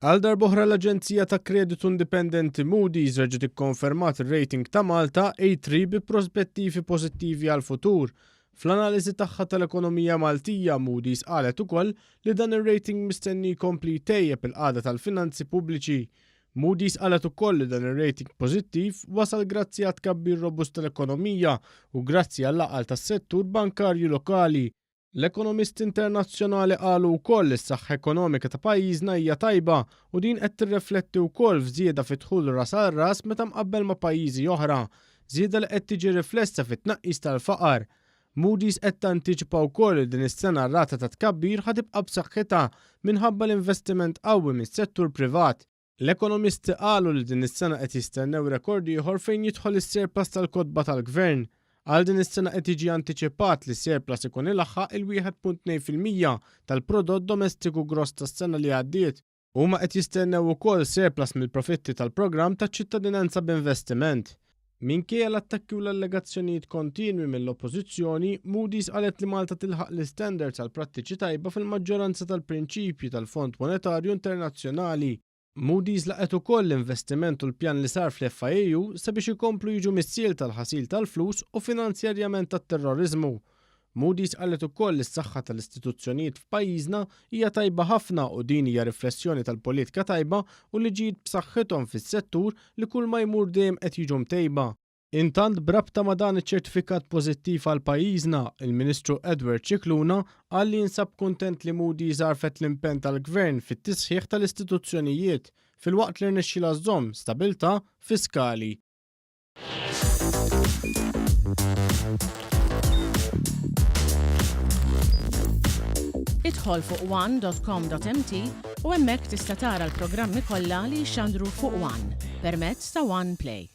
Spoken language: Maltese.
Għal darb'oħra l-Aġenzija ta' Kreditu Indipendenti Moody's reġgħet ikkonfermat ir-rating ta' Malta A3 bi prospettivi pożittivi għal-futur. Fl-analiżi tagħha tal-ekonomija Maltija, Moody's qalet ukoll li dan ir-rating mistenni jkompli jtejjeb il-qagħda tal-finanzi pubbliċi. Moody's qalet ukoll li dan ir-rating pożittiv wasal grazzi għat tkabbir robust tal-ekonomija u grazzi għall-għaqal tas-settur bankarju lokali. L-ekonomisti internazzjonali qalu wkoll li s-saħħa ekonomika ta' pajjiżna hija tajba u din qed tirrifletti wkoll f'żieda fid-dħul ras għal ras meta mqabbel ma' pajjiżi oħra, żieda li qed tiġi riflessa fit-tnaqqis tal-faqar. Moody's qed tantiċipa wkoll li din is-sena r-rata ta' tkabbir ħatibqa' b'saħħitha minħabba l-investiment qawwi mis-settur privat. L-ekonomisti qalu li din is-sena qed jistennew rekord ieħor fejn jidħol is-surplus tal-kotba tal-Gvern. Għal din is-sena qed jiġi antiċipat li s-surplus ikun ilaħħaq il-1.2% tal-prodott domestiku gross tas-sena li għaddiet. Huma qed jistennew ukoll surplus mill-profitti tal-programm taċ-ċittadinanza b'investiment. Minkejja l-attakki u l-allegazzjonijiet kontinwi mill-oppożizzjoni, Moody's qalet li Malta tilħaq l-istandards għal prattiċi tajba fil-maġġoranza tal-prinċipji tal-Fond Monetarju Internazzjonali. Moody's laqet ukoll l-investiment u l-pjan li sar fl-FIU sabiex ikomplu jiġu missiel tal-ħasil tal-flus u finanzjarjament tat-terrorizmu. Moody's qalet ukoll li s-saħħa tal-istituzzjonijiet f'pajjiżna hija tajba ħafna u din hija riflessjoni tal-politika tajba u liġijiet b'saħħithom fis-settur li kull ma jmur dejjem qed jiġu mtejba. Intant brabta ma' dan iċ-ċertifikat pożittiv għal pajjiżna, il-Ministru Edward Cicluna qal li jinsab kuntent li Moody's għarfet l-impenn tal-Gvern fit-tisħiħ tal-istituzzjonijiet filwaqt li rnexxielha żżomm stabilta fiskali. Idħol fuq one.com.mt u hemmhekk tista' tara l-programmi kollha li jxandru fuq One permezz ta' One Play.